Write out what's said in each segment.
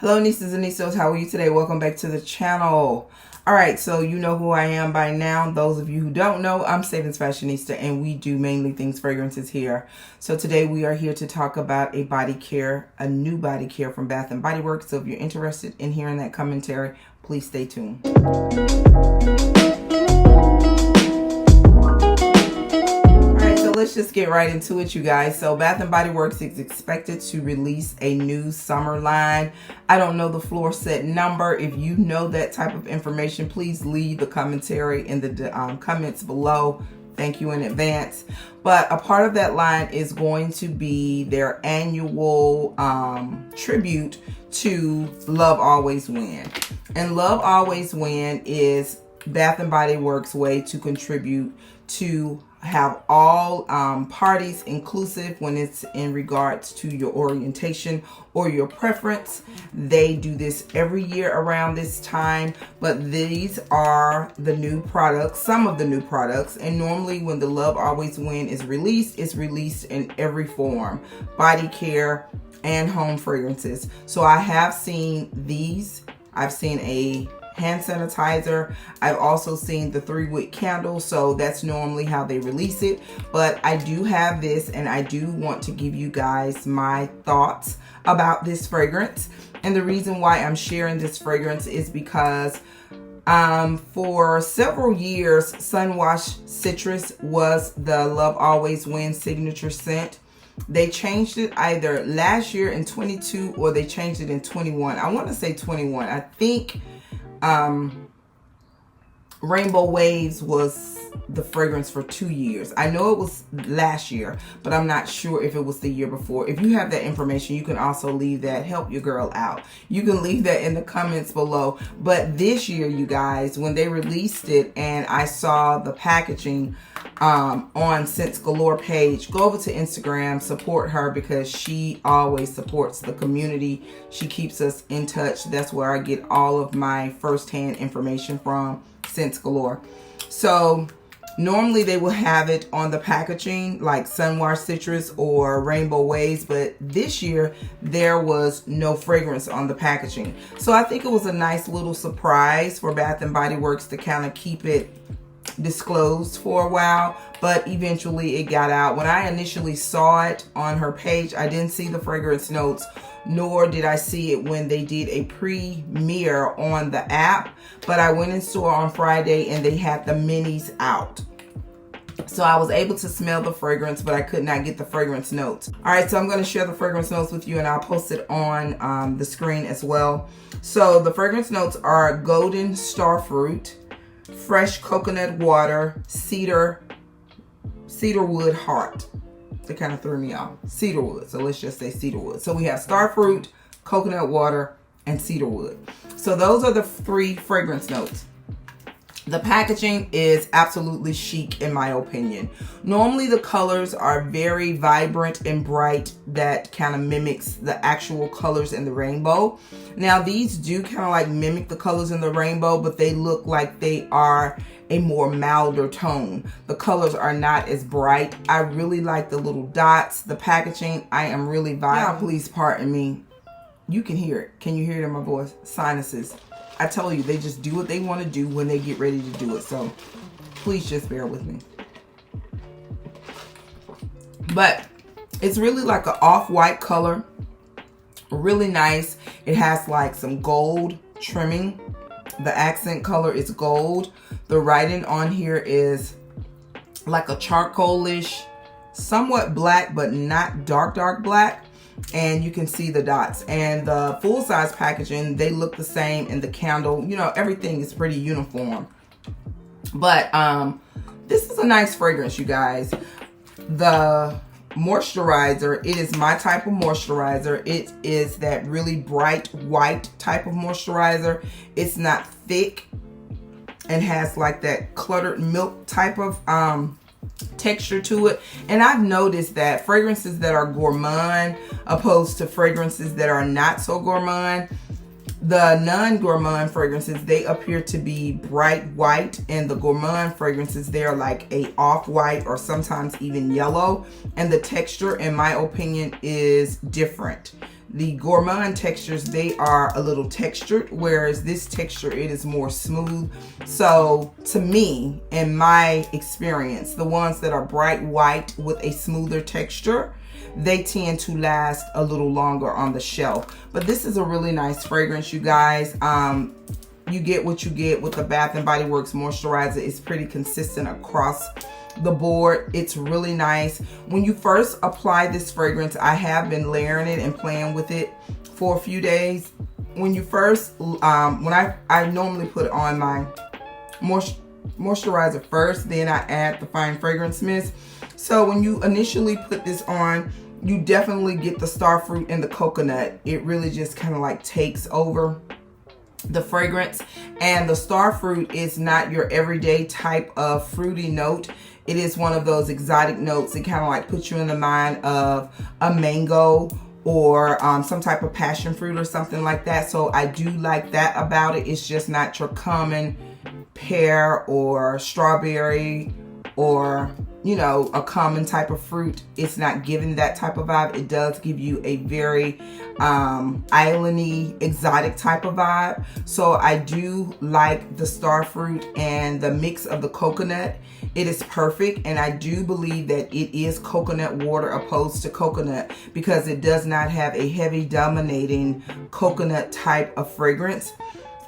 Hello nieces and nieces, how are you today? Welcome back to the channel. Alright, so you know who I am by now. Those of you who don't know, I'm SavingsFashionista and we do mainly things fragrances here. So today we are here to talk about a body care, a new body care from Bath & Body Works. So if you're interested in hearing that commentary, please stay tuned. Let's just get right into it, you guys. So Bath & Body Works is expected to release a new summer line. I don't know the floor set number. If you know that type of information, please leave the commentary in the comments below. Thank you in advance. But a part of that line is going to be their annual tribute to Love Always Win. And Love Always Win is Bath & Body Works' way to contribute to have all parties inclusive when it's in regards to your orientation or your preference. They do this every year around this time, but these are the new products, some of the new products. And normally when the Love Always Win is released, it's released in every form, body care and home fragrances. So I have seen these. I've seen a hand sanitizer. I've also seen the 3-wick candle, so that's normally how they release it. But I do have this, and I do want to give you guys my thoughts about this fragrance. And the reason why I'm sharing this fragrance is because for several years, Sunwash Citrus was the Love Always Win signature scent. They changed it either last year in 22 or they changed it in 21. I want to say 21. I think Rainbow Waves was the fragrance for 2 years. I know it was last year, but I'm not sure if it was the year before. If you have that information, you can also leave that. Help your girl out. You can leave that in the comments below. But this year, you guys, when they released it and I saw the packaging on Scents Galore page, go over to Instagram, support her because she always supports the community. She keeps us in touch. That's where I get all of my firsthand information from, Scents Galore. So normally they will have it on the packaging like Sunwash Citrus or Rainbow Waves, but this year there was no fragrance on the packaging. So I think it was a nice little surprise for Bath & Body Works to kind of keep it disclosed for a while, but eventually it got out. When I initially saw it on her page, I didn't see the fragrance notes, nor did I see it when they did a premiere on the app, but I went in store on Friday and they had the minis out. So I was able to smell the fragrance, but I could not get the fragrance notes. All right, so I'm going to share the fragrance notes with you and I'll post it on the screen as well. So the fragrance notes are golden starfruit, fresh coconut water, cedarwood heart. That kind of threw me off. Cedarwood. So let's just say cedarwood. So we have starfruit, coconut water, and cedarwood. So those are the 3 fragrance notes. The packaging is absolutely chic in my opinion. Normally the colors are very vibrant and bright, that kind of mimics the actual colors in the rainbow. Now these do kind of like mimic the colors in the rainbow, but they look like they are a more milder tone. The colors are not as bright. I really like the little dots, the packaging. I am really vibing. Now, please pardon me. You can hear it. Can you hear it in my voice? Sinuses. I tell you, they just do what they want to do when they get ready to do it. So please just bear with me. But it's really like an off-white color. Really nice. It has like some gold trimming. The accent color is gold. The writing on here is like a charcoalish, somewhat black, but not dark black. And you can see the dots. And the full-size packaging, they look the same. And the candle, you know, everything is pretty uniform. But this is a nice fragrance, you guys. The moisturizer, it is my type of moisturizer. It is that really bright white type of moisturizer. It's not thick and has like that cluttered milk type of texture to it. And I've noticed that fragrances that are gourmand opposed to fragrances that are not so gourmand, the non-gourmand fragrances, they appear to be bright white, and the gourmand fragrances, they're like a off-white or sometimes even yellow, and the texture in my opinion is different. The gourmand textures, they are a little textured, whereas this texture, it is more smooth. So to me, in my experience, the ones that are bright white with a smoother texture, they tend to last a little longer on the shelf. But this is a really nice fragrance, you guys. You get what you get with the Bath & Body Works moisturizer. It's pretty consistent across the board. It's really nice. When you first apply this fragrance, I have been layering it and playing with it for a few days. When you first, when I normally put on my moisturizer first, then I add the fine fragrance mist. So when you initially put this on, you definitely get the starfruit and the coconut. It really just kind of like takes over the fragrance. And the starfruit is not your everyday type of fruity note. It is one of those exotic notes. It kind of like puts you in the mind of a mango or some type of passion fruit or something like that. So I do like that about it. It's just not your common pear or strawberry or, you know, a common type of fruit. It's not giving that type of vibe. It does give you a very islandy, exotic type of vibe. So I do like the starfruit and the mix of the coconut. It is perfect, and I do believe that it is coconut water opposed to coconut, because it does not have a heavy dominating coconut type of fragrance.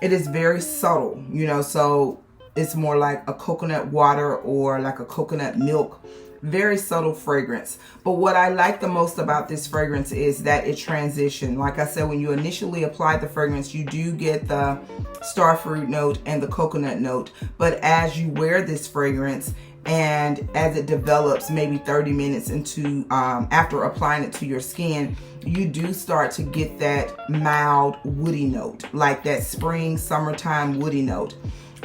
It is very subtle, you know, so it's more like a coconut water or like a coconut milk. Very subtle fragrance. But what I like the most about this fragrance is that it transitions. Like I said, when you initially apply the fragrance, you do get the starfruit note and the coconut note. But as you wear this fragrance and as it develops, maybe 30 minutes into after applying it to your skin, you do start to get that mild woody note, like that spring, summertime woody note.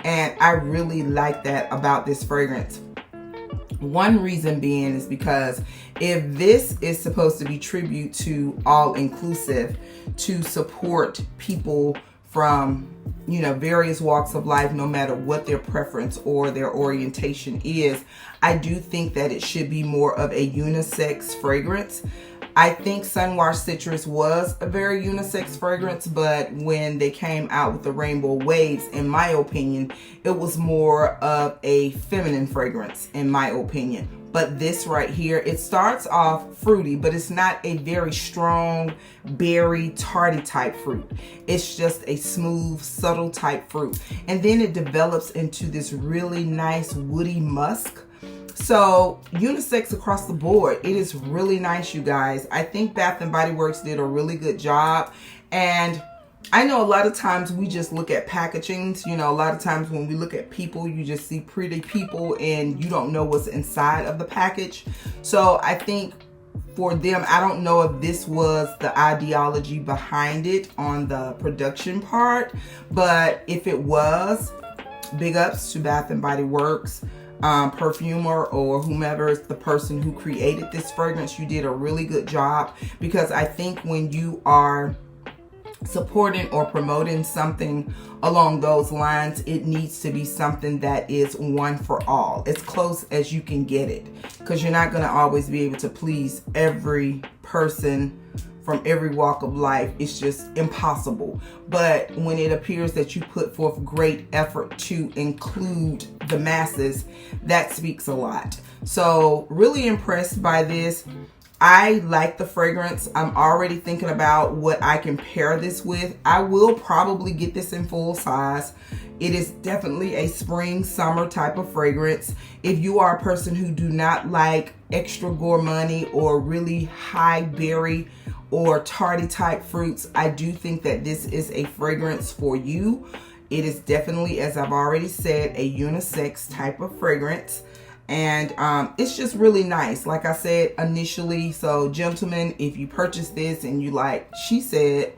And I really like that about this fragrance. One reason being is because if this is supposed to be tribute to All Inclusive, to support people from, you know, various walks of life, no matter what their preference or their orientation is, I do think that it should be more of a unisex fragrance. I think Sunwash Citrus was a very unisex fragrance, but when they came out with the Rainbow Waves, in my opinion, it was more of a feminine fragrance, in my opinion. But this right here, it starts off fruity, but it's not a very strong berry tarty type fruit. It's just a smooth, subtle type fruit. And then it develops into this really nice woody musk. So unisex across the board. It is really nice, you guys. I think Bath & Body Works did a really good job. And I know a lot of times we just look at packagings. You know, a lot of times when we look at people, you just see pretty people and you don't know what's inside of the package. So I think for them, I don't know if this was the ideology behind it on the production part, but if it was, big ups to Bath & Body Works. Perfumer or whomever is the person who created this fragrance. You did a really good job, because I think when you are supporting or promoting something along those lines, it needs to be something that is one for all, as close as you can get it, because you're not going to always be able to please every person from every walk of life. It's just impossible. But when it appears that you put forth great effort to include the masses, that speaks a lot. So really impressed by this. I like the fragrance. I'm already thinking about what I can pair this with. I will probably get this in full size. It is definitely a spring, summer type of fragrance. If you are a person who do not like extra gourmandy or really high berry or tarty type fruits, I do think that this is a fragrance for you. It is definitely, as I've already said, a unisex type of fragrance. And it's just really nice, like I said initially. So gentlemen, if you purchase this and you like she said,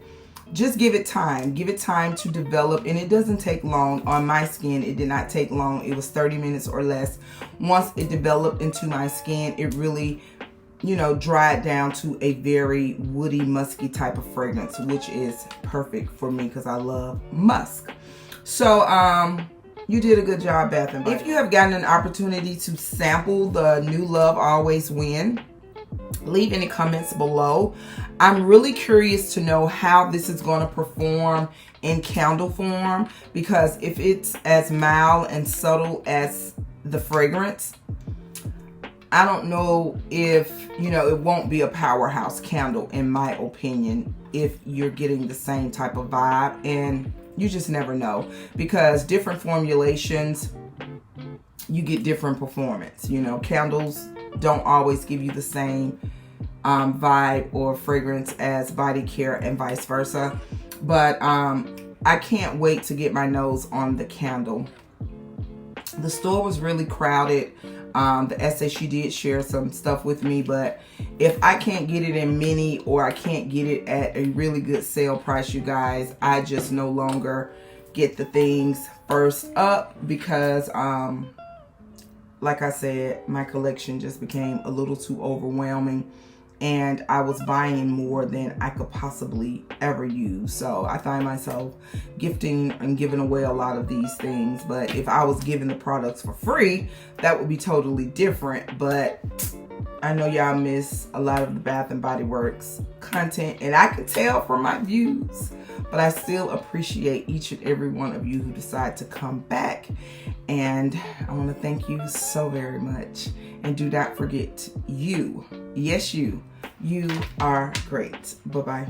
just give it time. Give it time to develop, and it doesn't take long. On my skin, it did not take long. It was 30 minutes or less. Once it developed into my skin, it really, you know, dried down to a very woody, musky type of fragrance, which is perfect for me because I love musk. So you did a good job, Bath & Body. If you have gotten an opportunity to sample the new Love Always Win, Leave any comments below. I'm really curious to know how this is going to perform in candle form, because if it's as mild and subtle as the fragrance, I don't know if, you know, it won't be a powerhouse candle in my opinion if you're getting the same type of vibe, and you just never know, because different formulations, you get different performance. You know, candles don't always give you the same vibe or fragrance as body care and vice versa. But I can't wait to get my nose on the candle. The store was really crowded. The essay, she did share some stuff with me, but if I can't get it in mini, or I can't get it at a really good sale price, you guys, I just no longer get the things first up, because like I said, my collection just became a little too overwhelming, and I was buying more than I could possibly ever use. So I find myself gifting and giving away a lot of these things. But if I was giving the products for free, that would be totally different. But I know y'all miss a lot of the Bath & Body Works content, and I could tell from my views. But I still appreciate each and every one of you who decide to come back. And I want to thank you so very much. And do not forget, you, yes, you are great. Bye-bye.